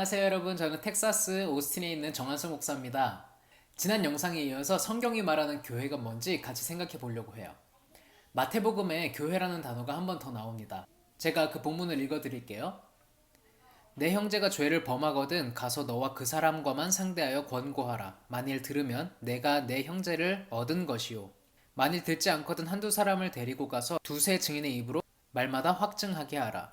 안녕하세요 여러분. 저는 텍사스 오스틴에 있는 정한수 목사입니다. 지난 영상에 이어서 성경이 말하는 교회가 뭔지 같이 생각해 보려고 해요. 마태복음에 교회라는 단어가 한 번 더 나옵니다. 제가 그 본문을 읽어 드릴게요. 내 형제가 죄를 범하거든 가서 너와 그 사람과만 상대하여 권고하라. 만일 들으면 내가 내 형제를 얻은 것이요. 만일 듣지 않거든 한두 사람을 데리고 가서 두세 증인의 입으로 말마다 확증하게 하라.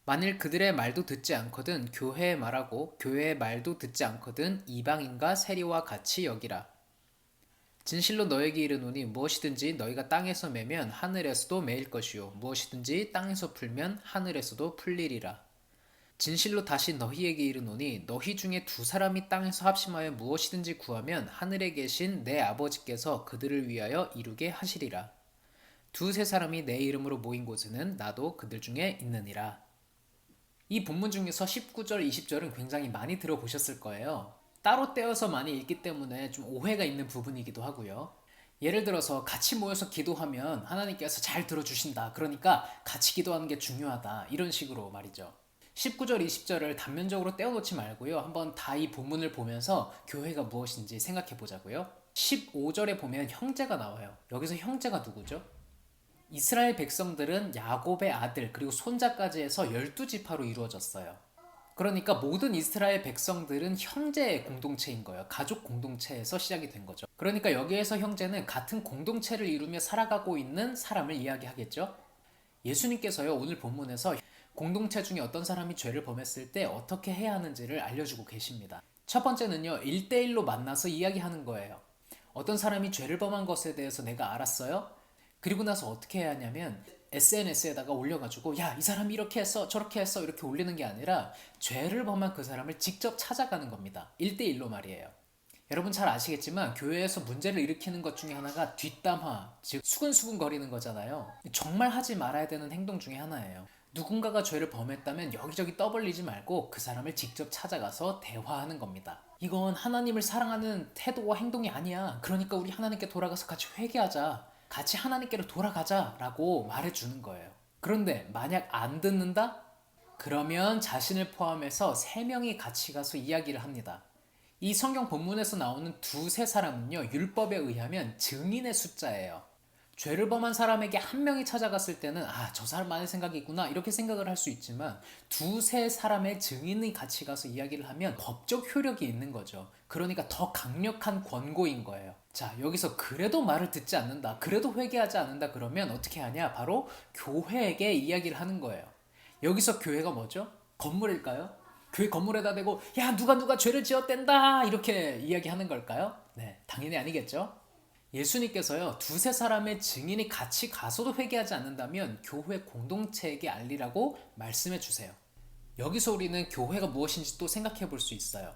만일 그들의 말도 듣지 않거든 교회의 말하고 교회의 말도 듣지 않거든 이방인과 세리와 같이 여기라. 진실로 너에게 이르노니 무엇이든지 너희가 땅에서 매면 하늘에서도 매일 것이요 무엇이든지 땅에서 풀면 하늘에서도 풀리리라. 진실로 다시 너희에게 이르노니 너희 중에 두 사람이 땅에서 합심하여 무엇이든지 구하면 하늘에 계신 내 아버지께서 그들을 위하여 이루게 하시리라. 두세 사람이 내 이름으로 모인 곳에는 나도 그들 중에 있느니라. 이 본문 중에서 19절, 20절은 굉장히 많이 들어보셨을 거예요. 따로 떼어서 많이 읽기 때문에 좀 오해가 있는 부분이기도 하고요. 예를 들어서 같이 모여서 기도하면 하나님께서 잘 들어주신다. 그러니까 같이 기도하는 게 중요하다. 이런 식으로 말이죠. 19절, 20절을 단면적으로 떼어놓지 말고요. 한번 다 이 본문을 보면서 교회가 무엇인지 생각해 보자고요. 15절에 보면 형제가 나와요. 여기서 형제가 누구죠? 이스라엘 백성들은 야곱의 아들 그리고 손자까지 해서 12지파로 이루어졌어요. 그러니까 모든 이스라엘 백성들은 형제의 공동체인 거예요. 가족 공동체에서 시작이 된 거죠. 그러니까 여기에서 형제는 같은 공동체를 이루며 살아가고 있는 사람을 이야기하겠죠. 예수님께서요, 오늘 본문에서 공동체 중에 어떤 사람이 죄를 범했을 때 어떻게 해야 하는지를 알려주고 계십니다. 첫 번째는요, 1대1로 만나서 이야기하는 거예요. 어떤 사람이 죄를 범한 것에 대해서 내가 알았어요. 그리고 나서 어떻게 해야 하냐면 SNS에다가 올려가지고 야, 이 사람이 이렇게 했어 저렇게 했어 이렇게 올리는 게 아니라 죄를 범한 그 사람을 직접 찾아가는 겁니다. 1대1로 말이에요. 여러분 잘 아시겠지만 교회에서 문제를 일으키는 것 중에 하나가 뒷담화, 즉 수근수근 거리는 거잖아요. 정말 하지 말아야 되는 행동 중에 하나예요. 누군가가 죄를 범했다면 여기저기 떠벌리지 말고 그 사람을 직접 찾아가서 대화하는 겁니다. 이건 하나님을 사랑하는 태도와 행동이 아니야. 그러니까 우리 하나님께 돌아가서 같이 회개하자. 같이 하나님께로 돌아가자라고 말해주는 거예요. 그런데 만약 안 듣는다? 그러면 자신을 포함해서 3명이 같이 가서 이야기를 합니다. 이 성경 본문에서 나오는 두세 사람은요, 율법에 의하면 증인의 숫자예요. 죄를 범한 사람에게 한 명이 찾아갔을 때는 저 사람만의 생각이 있구나 이렇게 생각을 할 수 있지만 두세 사람의 증인이 같이 가서 이야기를 하면 법적 효력이 있는 거죠. 그러니까 더 강력한 권고인 거예요. 자, 여기서 그래도 말을 듣지 않는다, 그래도 회개하지 않는다 그러면 어떻게 하냐? 바로 교회에게 이야기를 하는 거예요. 여기서 교회가 뭐죠? 건물일까요? 교회 건물에다 대고 야, 누가 죄를 지었댄다 이렇게 이야기하는 걸까요? 네, 당연히 아니겠죠. 예수님께서요, 두세 사람의 증인이 같이 가서도 회개하지 않는다면 교회 공동체에게 알리라고 말씀해 주세요. 여기서 우리는 교회가 무엇인지 또 생각해 볼 수 있어요.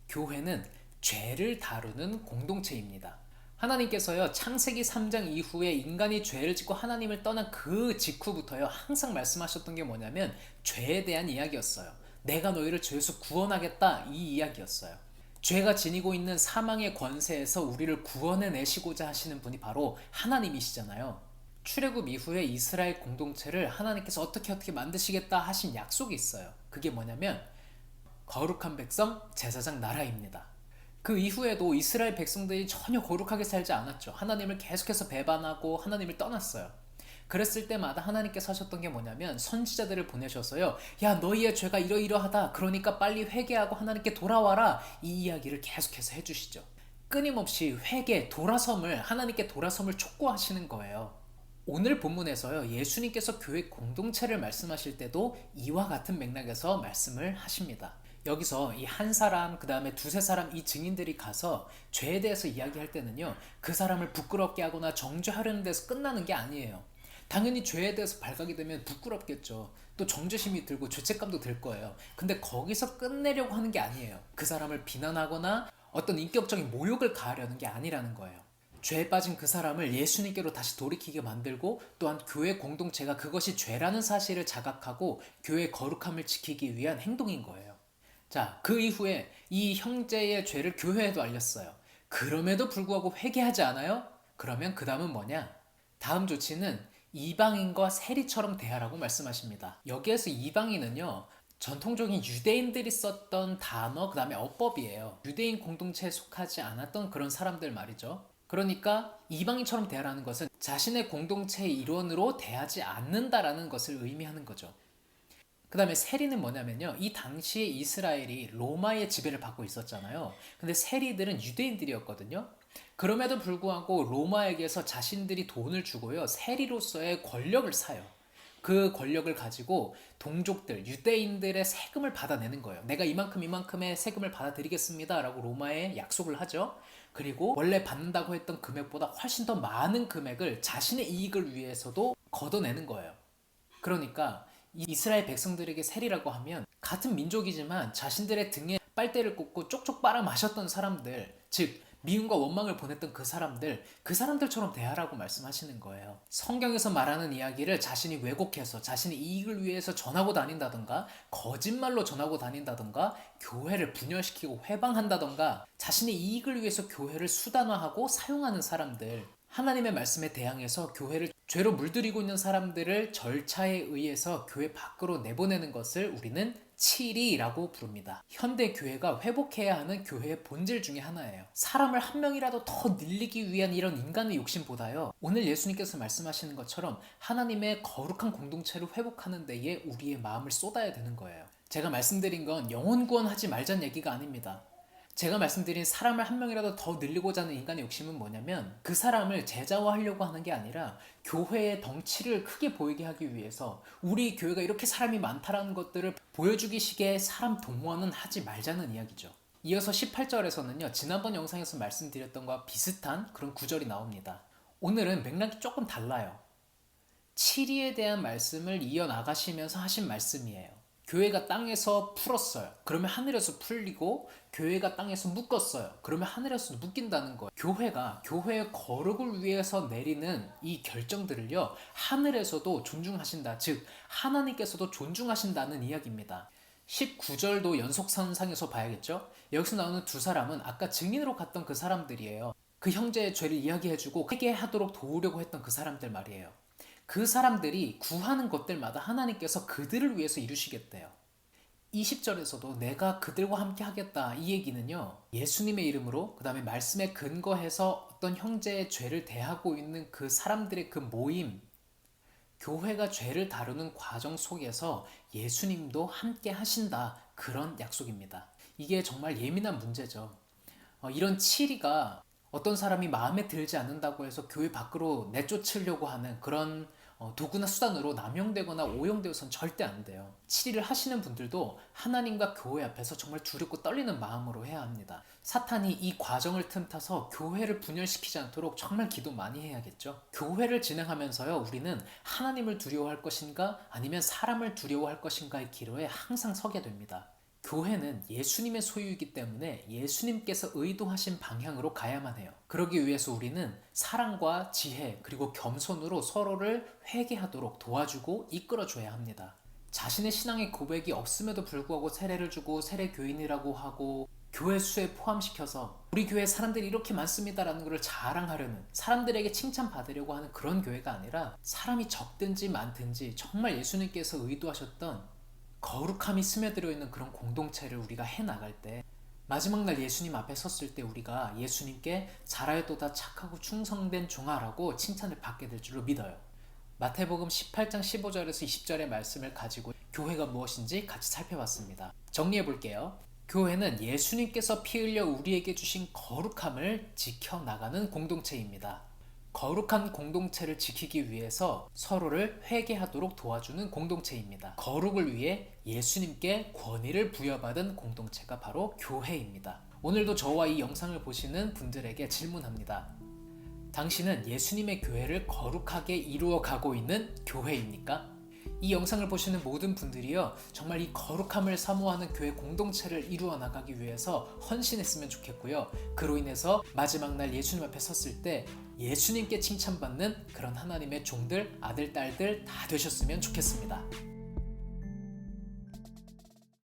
교회는 죄를 다루는 공동체입니다. 하나님께서요, 창세기 3장 이후에 인간이 죄를 짓고 하나님을 떠난 그 직후부터요, 항상 말씀하셨던 게 뭐냐면 죄에 대한 이야기였어요. 내가 너희를 죄에서 구원하겠다, 이 이야기였어요. 죄가 지니고 있는 사망의 권세에서 우리를 구원해 내시고자 하시는 분이 바로 하나님이시잖아요. 출애굽 이후에 이스라엘 공동체를 하나님께서 어떻게 만드시겠다 하신 약속이 있어요. 그게 뭐냐면 거룩한 백성, 제사장 나라입니다. 그 이후에도 이스라엘 백성들이 전혀 거룩하게 살지 않았죠. 하나님을 계속해서 배반하고 하나님을 떠났어요. 그랬을 때마다 하나님께서 하셨던 게 뭐냐면 선지자들을 보내셔서요, 야, 너희의 죄가 이러이러하다, 그러니까 빨리 회개하고 하나님께 돌아와라, 이 이야기를 계속해서 해주시죠. 끊임없이 회개, 돌아섬을, 하나님께 돌아섬을 촉구하시는 거예요. 오늘 본문에서요, 예수님께서 교회 공동체를 말씀하실 때도 이와 같은 맥락에서 말씀을 하십니다. 여기서 이 한 사람, 그 다음에 두세 사람, 이 증인들이 가서 죄에 대해서 이야기할 때는요, 그 사람을 부끄럽게 하거나 정죄하려는 데서 끝나는 게 아니에요. 당연히 죄에 대해서 발각이 되면 부끄럽겠죠. 또 정죄심이 들고 죄책감도 들 거예요. 근데 거기서 끝내려고 하는 게 아니에요. 그 사람을 비난하거나 어떤 인격적인 모욕을 가하려는 게 아니라는 거예요. 죄에 빠진 그 사람을 예수님께로 다시 돌이키게 만들고, 또한 교회 공동체가 그것이 죄라는 사실을 자각하고 교회의 거룩함을 지키기 위한 행동인 거예요. 자, 그 이후에 이 형제의 죄를 교회에도 알렸어요. 그럼에도 불구하고 회개하지 않아요? 그러면 그 다음은 뭐냐? 다음 조치는 이방인과 세리처럼 대하라고 말씀하십니다. 여기에서 이방인은요, 전통적인 유대인들이 썼던 단어, 그 다음에 어법이에요. 유대인 공동체에 속하지 않았던 그런 사람들 말이죠. 그러니까 이방인처럼 대하라는 것은 자신의 공동체의 일원으로 대하지 않는다라는 것을 의미하는 거죠. 그 다음에 세리는 뭐냐면요, 이 당시에 이스라엘이 로마의 지배를 받고 있었잖아요. 근데 세리들은 유대인들이었거든요. 그럼에도 불구하고 로마에게서 자신들이 돈을 주고요, 세리로서의 권력을 사요. 그 권력을 가지고 동족들, 유대인들의 세금을 받아내는 거예요. 내가 이만큼의 세금을 받아들이겠습니다 라고 로마에 약속을 하죠. 그리고 원래 받는다고 했던 금액보다 훨씬 더 많은 금액을 자신의 이익을 위해서도 걷어내는 거예요. 그러니까 이스라엘 백성들에게 세리라고 하면 같은 민족이지만 자신들의 등에 빨대를 꽂고 쪽쪽 빨아 마셨던 사람들, 즉 미움과 원망을 보냈던 그 사람들처럼 대하라고 말씀하시는 거예요. 성경에서 말하는 이야기를 자신이 왜곡해서 자신의 이익을 위해서 전하고 다닌다던가, 거짓말로 전하고 다닌다던가, 교회를 분열시키고 회방한다던가, 자신의 이익을 위해서 교회를 수단화하고 사용하는 사람들, 하나님의 말씀에 대항해서 교회를 죄로 물들이고 있는 사람들을 절차에 의해서 교회 밖으로 내보내는 것을 우리는 치리라고 부릅니다. 현대 교회가 회복해야 하는 교회의 본질 중에 하나예요. 사람을 한 명이라도 더 늘리기 위한 이런 인간의 욕심보다요, 오늘 예수님께서 말씀하시는 것처럼 하나님의 거룩한 공동체를 회복하는 데에 우리의 마음을 쏟아야 되는 거예요. 제가 말씀드린 건 영혼 구원하지 말자는 얘기가 아닙니다. 제가 말씀드린 사람을 한 명이라도 더 늘리고자 하는 인간의 욕심은 뭐냐면, 그 사람을 제자화하려고 하는 게 아니라 교회의 덩치를 크게 보이게 하기 위해서 우리 교회가 이렇게 사람이 많다라는 것들을 보여주기 식의 사람 동원은 하지 말자는 이야기죠. 이어서 18절에서는요, 지난번 영상에서 말씀드렸던 것과 비슷한 그런 구절이 나옵니다. 오늘은 맥락이 조금 달라요. 치리에 대한 말씀을 이어나가시면서 하신 말씀이에요. 교회가 땅에서 풀었어요. 그러면 하늘에서 풀리고, 교회가 땅에서 묶었어요. 그러면 하늘에서 묶인다는 거예요. 교회가 교회의 거룩을 위해서 내리는 이 결정들을요, 하늘에서도 존중하신다. 즉 하나님께서도 존중하신다는 이야기입니다. 19절도 연속선상에서 봐야겠죠. 여기서 나오는 두 사람은 아까 증인으로 갔던 그 사람들이에요. 그 형제의 죄를 이야기해주고 회개하도록 도우려고 했던 그 사람들 말이에요. 그 사람들이 구하는 것들마다 하나님께서 그들을 위해서 이루시겠대요. 20절에서도 내가 그들과 함께 하겠다, 이 얘기는요, 예수님의 이름으로, 그 다음에 말씀에 근거해서 어떤 형제의 죄를 대하고 있는 그 사람들의 그 모임, 교회가 죄를 다루는 과정 속에서 예수님도 함께 하신다, 그런 약속입니다. 이게 정말 예민한 문제죠. 이런 치리가 어떤 사람이 마음에 들지 않는다고 해서 교회 밖으로 내쫓으려고 하는 그런 도구나 수단으로 남용되거나 오용되어서는 절대 안 돼요. 치리를 하시는 분들도 하나님과 교회 앞에서 정말 두렵고 떨리는 마음으로 해야 합니다. 사탄이 이 과정을 틈타서 교회를 분열시키지 않도록 정말 기도 많이 해야겠죠. 교회를 진행하면서요, 우리는 하나님을 두려워할 것인가 아니면 사람을 두려워할 것인가의 기로에 항상 서게 됩니다. 교회는 예수님의 소유이기 때문에 예수님께서 의도하신 방향으로 가야만 해요. 그러기 위해서 우리는 사랑과 지혜 그리고 겸손으로 서로를 회개하도록 도와주고 이끌어줘야 합니다. 자신의 신앙의 고백이 없음에도 불구하고 세례를 주고 세례 교인이라고 하고 교회 수에 포함시켜서 우리 교회 사람들이 이렇게 많습니다라는 것을 자랑하려는, 사람들에게 칭찬받으려고 하는 그런 교회가 아니라, 사람이 적든지 많든지 정말 예수님께서 의도하셨던 거룩함이 스며들어 있는 그런 공동체를 우리가 해나갈 때, 마지막 날 예수님 앞에 섰을 때 우리가 예수님께 잘하였도다 착하고 충성된 종아라고 칭찬을 받게 될 줄로 믿어요. 마태복음 18장 15절에서 20절의 말씀을 가지고 교회가 무엇인지 같이 살펴봤습니다. 정리해 볼게요. 교회는 예수님께서 피 흘려 우리에게 주신 거룩함을 지켜나가는 공동체입니다. 거룩한 공동체를 지키기 위해서 서로를 회개하도록 도와주는 공동체입니다. 거룩을 위해 예수님께 권위를 부여받은 공동체가 바로 교회입니다. 오늘도 저와 이 영상을 보시는 분들에게 질문합니다. 당신은 예수님의 교회를 거룩하게 이루어가고 있는 교회입니까? 이 영상을 보시는 모든 분들이요, 정말 이 거룩함을 사모하는 교회 공동체를 이루어 나가기 위해서 헌신했으면 좋겠고요, 그로 인해서 마지막 날 예수님 앞에 섰을 때 예수님께 칭찬받는 그런 하나님의 종들, 아들, 딸들 다 되셨으면 좋겠습니다.